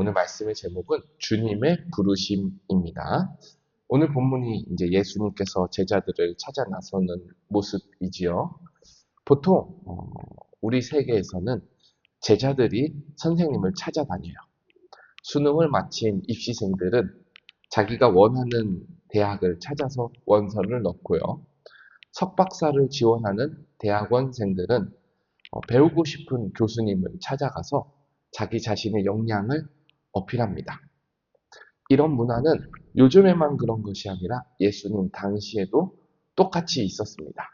오늘 말씀의 제목은 주님의 부르심입니다. 오늘 본문이 이제 예수님께서 제자들을 찾아 나서는 모습이지요. 보통 우리 세계에서는 제자들이 선생님을 찾아다녀요. 수능을 마친 입시생들은 자기가 원하는 대학을 찾아서 원서를 넣고요. 석박사를 지원하는 대학원생들은 배우고 싶은 교수님을 찾아가서 자기 자신의 역량을 어필합니다. 이런 문화는 요즘에만 그런 것이 아니라 예수님 당시에도 똑같이 있었습니다.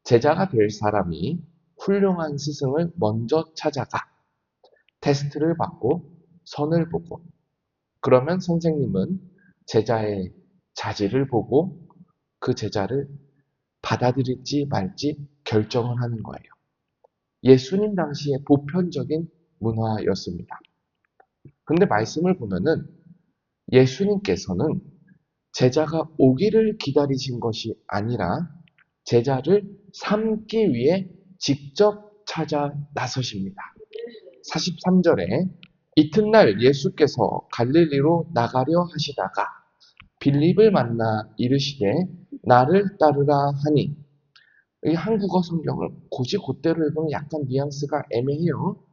제자가 될 사람이 훌륭한 스승을 먼저 찾아가 테스트를 받고 선을 보고, 그러면 선생님은 제자의 자질을 보고 그 제자를 받아들일지 말지 결정을 하는 거예요. 예수님 당시의 보편적인 문화였습니다. 근데 말씀을 보면은 예수님께서는 제자가 오기를 기다리신 것이 아니라 제자를 삼기 위해 직접 찾아 나서십니다. 43절에 이튿날 예수께서 갈릴리로 나가려 하시다가 빌립을 만나 이르시되 나를 따르라 하니, 이 한국어 성경을 곧대로 읽으면 약간 뉘앙스가 애매해요.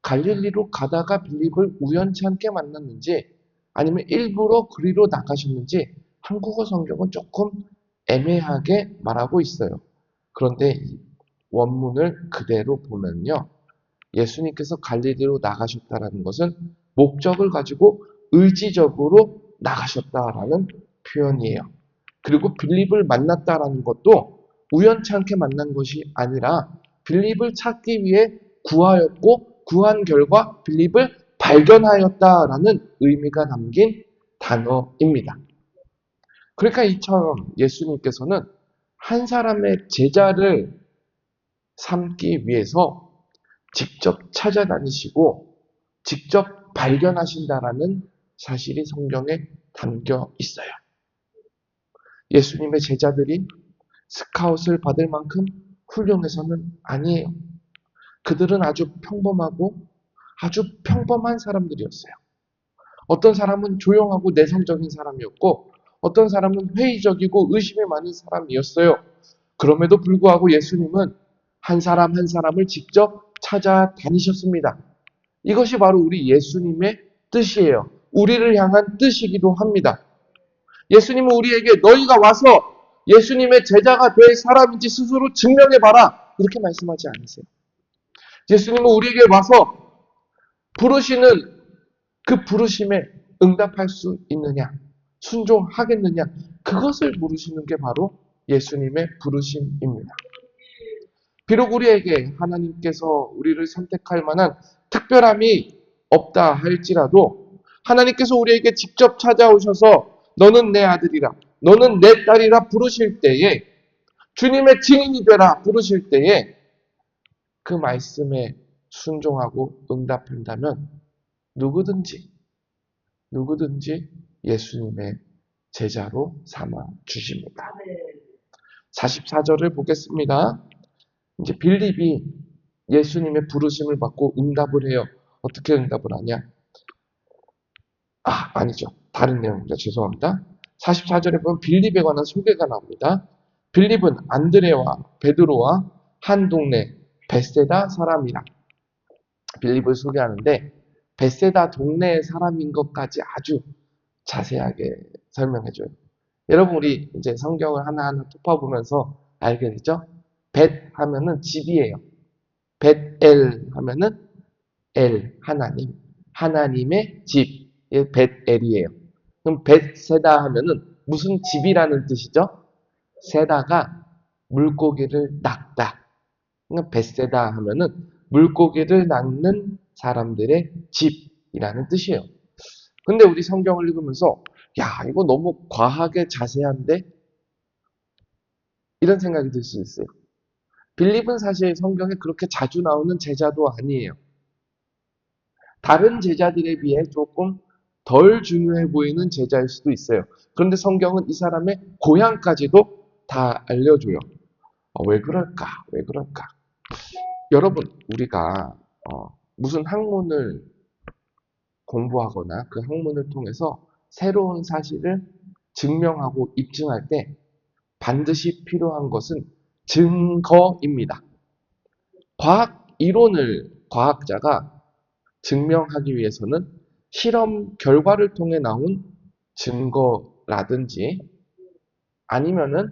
갈릴리로 가다가 빌립을 우연찮게 만났는지 아니면 일부러 그리로 나가셨는지 한국어 성경은 조금 애매하게 말하고 있어요. 그런데 원문을 그대로 보면요, 예수님께서 갈릴리로 나가셨다라는 것은 목적을 가지고 의지적으로 나가셨다라는 표현이에요. 그리고 빌립을 만났다라는 것도 우연찮게 만난 것이 아니라 빌립을 찾기 위해 구하였고, 구한 결과 빌립을 발견하였다라는 의미가 담긴 단어입니다. 그러니까 이처럼 예수님께서는 한 사람의 제자를 삼기 위해서 직접 찾아다니시고 직접 발견하신다라는 사실이 성경에 담겨 있어요. 예수님의 제자들이 스카웃을 받을 만큼 훌륭해서는 아니에요. 그들은 아주 평범하고 아주 평범한 사람들이었어요. 어떤 사람은 조용하고 내성적인 사람이었고, 어떤 사람은 회의적이고 의심이 많은 사람이었어요. 그럼에도 불구하고 예수님은 한 사람 한 사람을 직접 찾아다니셨습니다. 이것이 바로 우리 예수님의 뜻이에요. 우리를 향한 뜻이기도 합니다. 예수님은 우리에게 너희가 와서 예수님의 제자가 될 사람인지 스스로 증명해봐라, 이렇게 말씀하지 않으세요. 예수님은 우리에게 와서 부르시는 그 부르심에 응답할 수 있느냐, 순종하겠느냐, 그것을 물으시는 게 바로 예수님의 부르심입니다. 비록 우리에게 하나님께서 우리를 선택할 만한 특별함이 없다 할지라도 하나님께서 우리에게 직접 찾아오셔서 너는 내 아들이라, 너는 내 딸이라 부르실 때에, 주님의 증인이 되라 부르실 때에 그 말씀에 순종하고 응답한다면 누구든지 예수님의 제자로 삼아 주십니다. 44절을 보겠습니다. 이제 빌립이 예수님의 부르심을 받고 응답을 해요. 어떻게 응답을 하냐? 아니죠. 다른 내용입니다. 죄송합니다. 44절에 보면 빌립에 관한 소개가 나옵니다. 빌립은 안드레와 베드로와 한 동네 베세다 사람이라. 빌립을 소개하는데 베세다 동네의 사람인 것까지 아주 자세하게 설명해줘요. 여러분, 우리 이제 성경을 하나하나 톱어보면서 알게 되죠? 벳 하면은 집이에요. 벳엘 하면은 하나님, 하나님의 집, 벳엘이에요. 그럼 벳세다 하면은 무슨 집이라는 뜻이죠? 세다가 물고기를 낚다. 그러니까 벳세다 하면은 물고기를 낚는 사람들의 집이라는 뜻이에요. 근데 우리 성경을 읽으면서 이거 너무 과하게 자세한데? 이런 생각이 들 수 있어요. 빌립은 사실 성경에 그렇게 자주 나오는 제자도 아니에요. 다른 제자들에 비해 조금 덜 중요해 보이는 제자일 수도 있어요. 그런데 성경은 이 사람의 고향까지도 다 알려줘요. 왜 그럴까? 여러분, 우리가 무슨 학문을 공부하거나 그 학문을 통해서 새로운 사실을 증명하고 입증할 때 반드시 필요한 것은 증거입니다. 과학 이론을 과학자가 증명하기 위해서는 실험 결과를 통해 나온 증거라든지 아니면은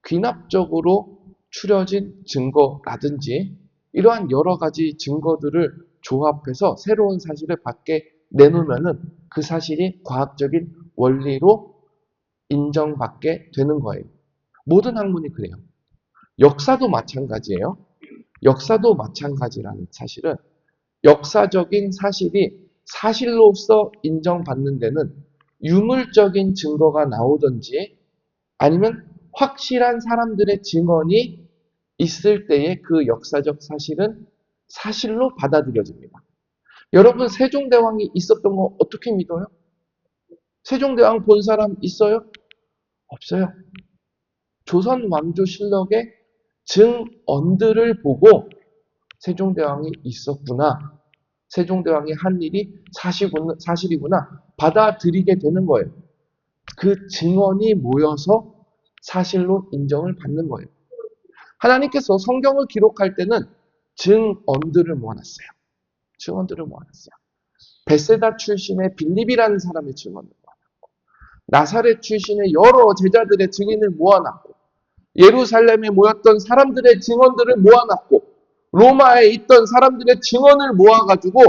귀납적으로 추려진 증거라든지 이러한 여러 가지 증거들을 조합해서 새로운 사실을 밖에 내놓으면은 그 사실이 과학적인 원리로 인정받게 되는 거예요. 모든 학문이 그래요. 역사도 마찬가지예요. 역사도 마찬가지라는 사실은 역사적인 사실이 사실로서 인정받는 데는 유물적인 증거가 나오든지 아니면 확실한 사람들의 증언이 있을 때에 그 역사적 사실은 사실로 받아들여집니다. 여러분 세종대왕이 있었던 거 어떻게 믿어요? 세종대왕 본 사람 있어요? 없어요. 조선 왕조실록의 증언들을 보고 세종대왕이 있었구나. 세종대왕이 한 일이 사실이구나. 받아들이게 되는 거예요. 그 증언이 모여서 사실로 인정을 받는 거예요. 하나님께서 성경을 기록할 때는 증언들을 모아놨어요. 증언들을 모아놨어요. 베세다 출신의 빌립이라는 사람의 증언을 모아놨고 나사렛 출신의 여러 제자들의 증인을 모아놨고 예루살렘에 모였던 사람들의 증언들을 모아놨고 로마에 있던 사람들의 증언을 모아가지고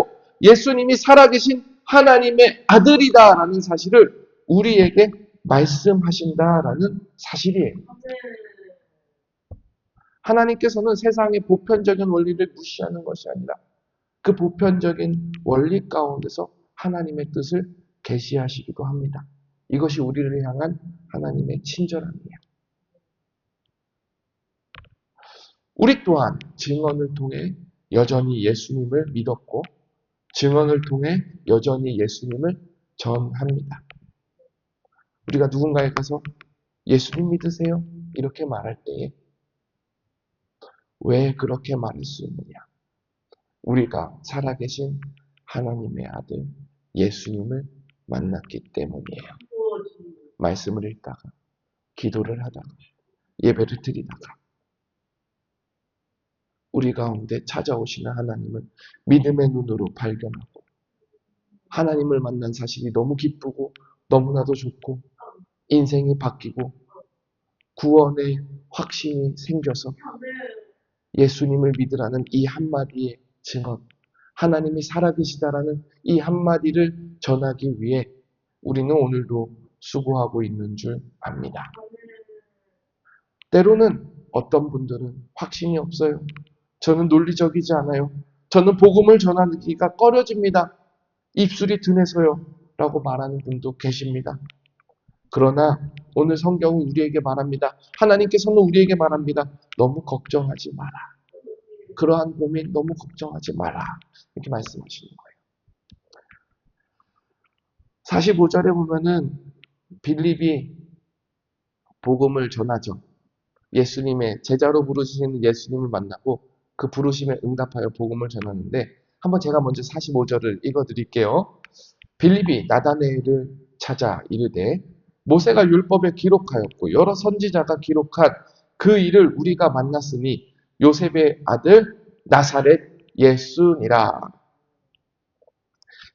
예수님이 살아계신 하나님의 아들이다라는 사실을 우리에게 말씀하신다라는 사실이에요. 하나님께서는 세상의 보편적인 원리를 무시하는 것이 아니라 그 보편적인 원리 가운데서 하나님의 뜻을 계시하시기도 합니다. 이것이 우리를 향한 하나님의 친절함이에요. 우리 또한 증언을 통해 여전히 예수님을 믿었고 증언을 통해 여전히 예수님을 전합니다. 우리가 누군가에 가서 예수님 믿으세요? 이렇게 말할 때에 왜 그렇게 말할 수 있느냐? 우리가 살아계신 하나님의 아들 예수님을 만났기 때문이에요. 말씀을 읽다가 기도를 하다가 예배를 드리다가 우리 가운데 찾아오시는 하나님을 믿음의 눈으로 발견하고 하나님을 만난 사실이 너무 기쁘고 너무나도 좋고 인생이 바뀌고 구원의 확신이 생겨서 예수님을 믿으라는 이 한마디의 증언, 하나님이 살아계시다라는 이 한마디를 전하기 위해 우리는 오늘도 수고하고 있는 줄 압니다. 때로는 어떤 분들은 확신이 없어요. 저는 논리적이지 않아요. 저는 복음을 전하기가 꺼려집니다. 입술이 둔해서요. 라고 말하는 분도 계십니다. 그러나 오늘 성경은 우리에게 말합니다. 하나님께서는 우리에게 말합니다. 너무 걱정하지 마라. 그러한 고민 너무 걱정하지 마라. 이렇게 말씀하시는 거예요. 45절에 보면은 빌립이 복음을 전하죠. 예수님의 제자로 부르시는 예수님을 만나고 그 부르심에 응답하여 복음을 전하는데 한번 제가 먼저 45절을 읽어드릴게요. 빌립이 나다네엘을 찾아 이르되 모세가 율법에 기록하였고 여러 선지자가 기록한 그 일을 우리가 만났으니 요셉의 아들 나사렛 예수니라.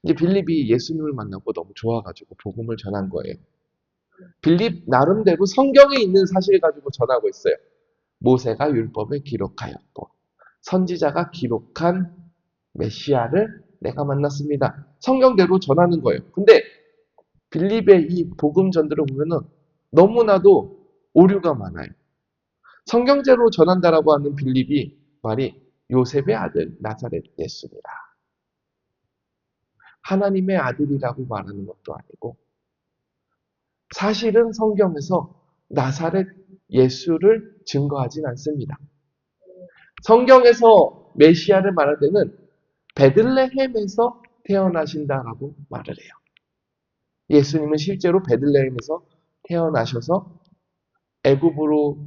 이제 빌립이 예수님을 만나고 너무 좋아가지고 복음을 전한 거예요. 빌립 나름대로 성경에 있는 사실 가지고 전하고 있어요. 모세가 율법에 기록하였고 선지자가 기록한 메시아를 내가 만났습니다. 성경대로 전하는 거예요. 근데 빌립의 이 복음 전들을 보면은 너무나도 오류가 많아요. 성경대로 전한다라고 하는 빌립이 말이 요셉의 아들 나사렛 예수니라. 하나님의 아들이라고 말하는 것도 아니고 사실은 성경에서 나사렛 예수를 증거하진 않습니다. 성경에서 메시아를 말할 때는 베들레헴에서 태어나신다라고 말을 해요. 예수님은 실제로 베들레헴에서 태어나셔서 애굽으로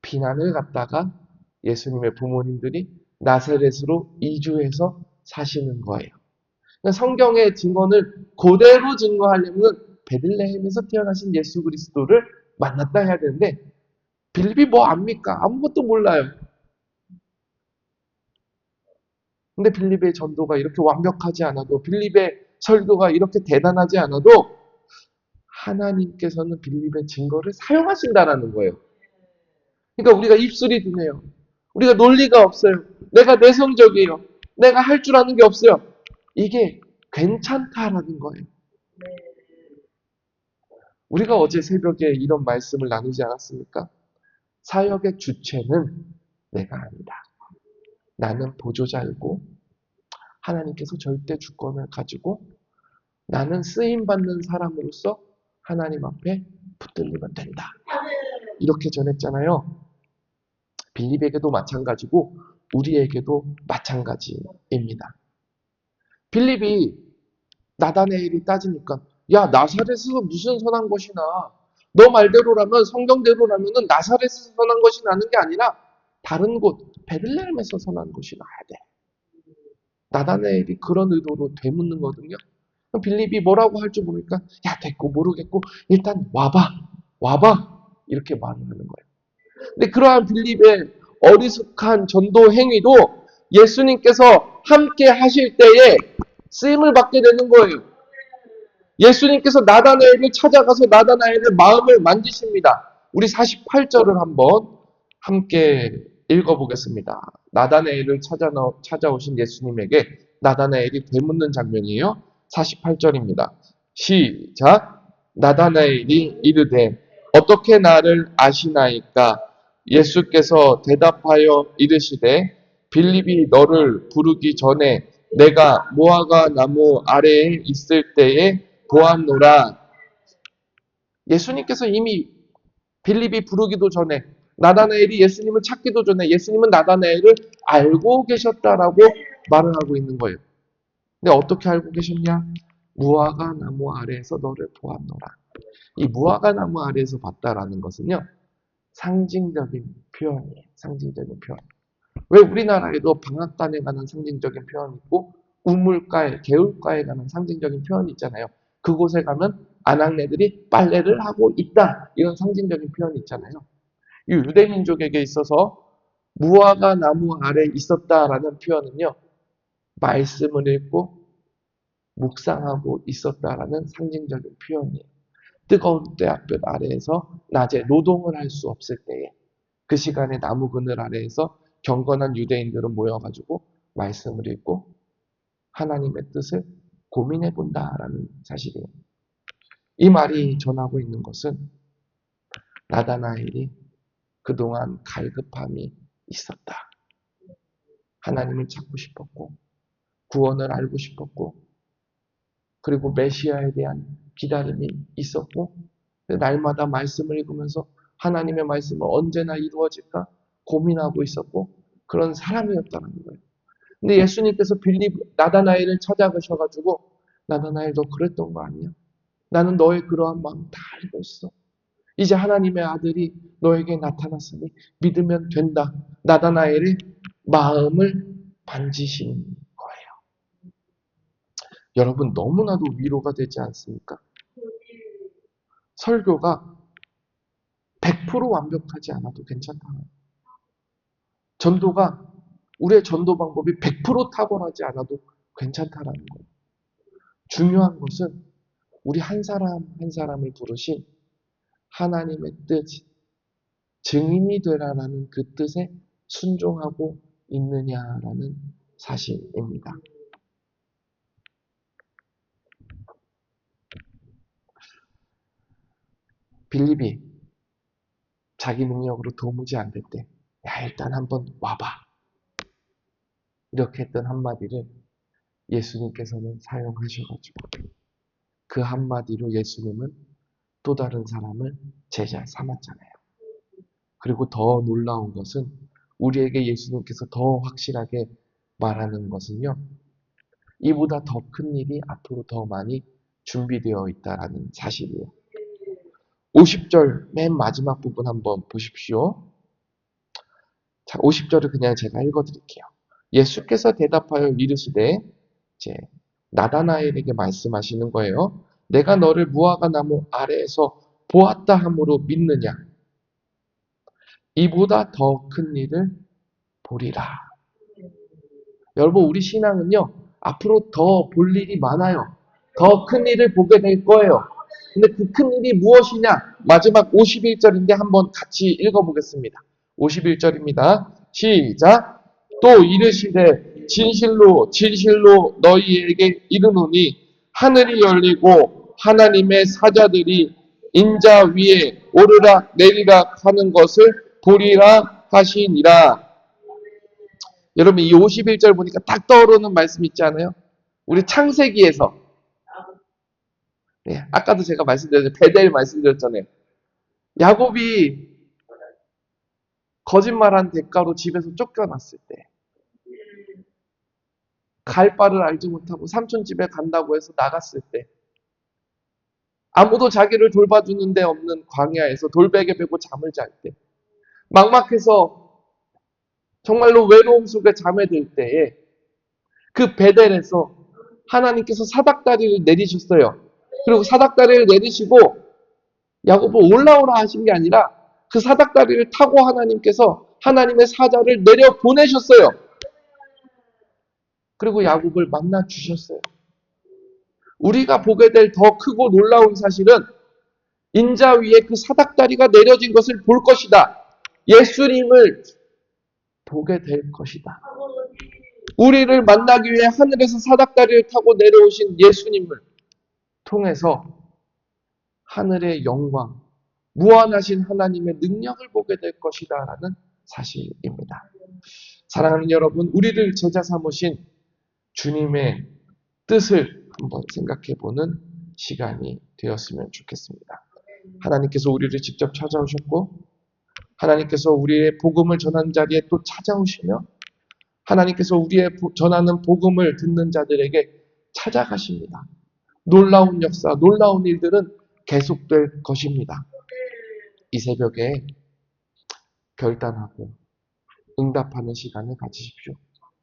피난을 갔다가 예수님의 부모님들이 나사렛으로 이주해서 사시는 거예요. 성경의 증언을 그대로 증거하려면 베들레헴에서 태어나신 예수 그리스도를 만났다 해야 되는데 빌립이 뭐 압니까? 아무것도 몰라요. 근데 빌립의 전도가 이렇게 완벽하지 않아도 빌립의 설교가 이렇게 대단하지 않아도 하나님께서는 빌립의 증거를 사용하신다라는 거예요. 그러니까 우리가 입술이 드네요. 우리가 논리가 없어요. 내가 내성적이에요. 내가 할 줄 아는 게 없어요. 이게 괜찮다라는 거예요. 우리가 어제 새벽에 이런 말씀을 나누지 않았습니까? 사역의 주체는 내가 아니다. 나는 보조자이고 하나님께서 절대 주권을 가지고 나는 쓰임받는 사람으로서 하나님 앞에 붙들리면 된다. 이렇게 전했잖아요. 빌립에게도 마찬가지고 우리에게도 마찬가지입니다. 빌립이 나다나엘이 따지니까 야 나사렛에서 무슨 선한 것이 나? 너 말대로라면 성경대로라면 나사렛에서 선한 것이 나는 게 아니라 다른 곳 베들레헴에서 선한 것이 나야 돼. 나다나엘이 그런 의도로 되묻는 거거든요. 그럼 빌립이 뭐라고 할 줄 모르니까 야 됐고 모르겠고 일단 와봐 이렇게 말을 하는 거예요. 근데 그러한 빌립의 어리숙한 전도 행위도 예수님께서 함께 하실 때에 쓰임을 받게 되는 거예요. 예수님께서 나다나엘을 찾아가서 나다나엘의 마음을 만지십니다. 우리 48절을 한번 함께 읽어보겠습니다. 나다나엘을 찾아오신 예수님에게 나다나엘이 되묻는 장면이에요. 48절입니다. 시작. 나다나엘이 이르되 어떻게 나를 아시나이까? 예수께서 대답하여 이르시되 빌립이 너를 부르기 전에 내가 무화과 나무 아래에 있을 때에 보았노라. 예수님께서 이미 빌립이 부르기도 전에 나다나엘이 예수님을 찾기도 전에 예수님은 나다나엘을 알고 계셨다라고 말을 하고 있는 거예요. 근데 어떻게 알고 계셨냐? 무화과 나무 아래에서 너를 보았노라. 이 무화과 나무 아래에서 봤다라는 것은요. 상징적인 표현이에요. 상징적인 표현. 왜 우리나라에도 방앗간에 관한 상징적인 표현이 있고 우물가에, 개울가에 관한 상징적인 표현이 있잖아요. 그곳에 가면 아낙네들이 빨래를 하고 있다. 이런 상징적인 표현이 있잖아요. 이 유대민족에게 있어서 무화과 나무 아래 있었다라는 표현은요. 말씀을 읽고 묵상하고 있었다라는 상징적인 표현이에요. 뜨거운 떼약볕 아래에서 낮에 노동을 할 수 없을 때에 그 시간에 나무 그늘 아래에서 경건한 유대인들은 모여가지고 말씀을 읽고 하나님의 뜻을 고민해 본다라는 사실이에요. 이 말이 전하고 있는 것은 나다나엘이 그동안 갈급함이 있었다. 하나님을 찾고 싶었고 구원을 알고 싶었고 그리고 메시아에 대한 기다림이 있었고 날마다 말씀을 읽으면서 하나님의 말씀은 언제나 이루어질까 고민하고 있었고 그런 사람이었다는 거예요. 근데 예수님께서 나다나엘을 찾아가셔가지고 나다나엘 너 그랬던 거 아니야? 나는 너의 그러한 마음 다 알고 있어. 이제 하나님의 아들이 너에게 나타났으니 믿으면 된다. 나다나엘의 마음을 만지신 거예요. 여러분 너무나도 위로가 되지 않습니까? 설교가 100% 완벽하지 않아도 괜찮다. 전도가 우리의 전도 방법이 100% 탁월하지 않아도 괜찮다라는 거예요. 중요한 것은 우리 한 사람 한 사람을 부르신 하나님의 뜻, 증인이 되라라는 그 뜻에 순종하고 있느냐라는 사실입니다. 빌립이 자기 능력으로 도무지 안 될 때, 야, 일단 한번 와봐. 이렇게 했던 한마디를 예수님께서는 사용하셔가지고 그 한마디로 예수님은 또 다른 사람을 제자 삼았잖아요. 그리고 더 놀라운 것은 우리에게 예수님께서 더 확실하게 말하는 것은요. 이보다 더 큰 일이 앞으로 더 많이 준비되어 있다는 사실이에요. 50절 맨 마지막 부분 한번 보십시오. 자, 50절을 그냥 제가 읽어드릴게요. 예수께서 대답하여 이르시되 이제 나다나엘에게 말씀하시는 거예요. 내가 너를 무화과 나무 아래에서 보았다 함으로 믿느냐? 이보다 더 큰 일을 보리라. 여러분, 우리 신앙은요, 앞으로 더 볼 일이 많아요. 더 큰 일을 보게 될 거예요. 근데 그 큰 일이 무엇이냐? 마지막 51절인데 한번 같이 읽어보겠습니다. 51절입니다. 시작. 또 이르시되 진실로 진실로 너희에게 이르노니 하늘이 열리고 하나님의 사자들이 인자 위에 오르락 내리락 하는 것을 보리라 하시니라. 여러분, 이 51절 보니까 딱 떠오르는 말씀 있지 않아요? 우리 창세기에서, 아까도 제가 말씀드렸잖아요. 베델 말씀드렸잖아요. 야곱이 거짓말한 대가로 집에서 쫓겨났을 때, 갈 바를 알지 못하고 삼촌 집에 간다고 해서 나갔을 때, 아무도 자기를 돌봐주는 데 없는 광야에서 돌베개 베고 잠을 잘 때, 막막해서 정말로 외로움 속에 잠에 들 때에 그 베델에서 하나님께서 사닥다리를 내리셨어요. 그리고 사닥다리를 내리시고 야곱을 올라오라 하신 게 아니라 그 사닥다리를 타고 하나님께서 하나님의 사자를 내려 보내셨어요. 그리고 야곱을 만나 주셨어요. 우리가 보게 될 더 크고 놀라운 사실은 인자 위에 그 사닥다리가 내려진 것을 볼 것이다. 예수님을 보게 될 것이다. 우리를 만나기 위해 하늘에서 사닥다리를 타고 내려오신 예수님을 통해서 하늘의 영광, 무한하신 하나님의 능력을 보게 될 것이다 라는 사실입니다. 사랑하는 여러분, 우리를 제자 삼으신 주님의 뜻을 한번 생각해 보는 시간이 되었으면 좋겠습니다. 하나님께서 우리를 직접 찾아오셨고 하나님께서 우리의 복음을 전하는 자리에 또 찾아오시며 하나님께서 우리의 전하는 복음을 듣는 자들에게 찾아가십니다. 놀라운 역사, 놀라운 일들은 계속될 것입니다. 이 새벽에 결단하고 응답하는 시간을 가지십시오.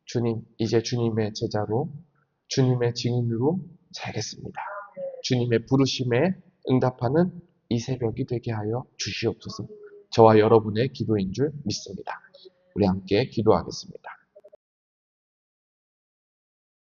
주님, 이제 주님의 제자로, 주님의 증인으로 살겠습니다. 주님의 부르심에 응답하는 이 새벽이 되게 하여 주시옵소서. 저와 여러분의 기도인 줄 믿습니다. 우리 함께 기도하겠습니다.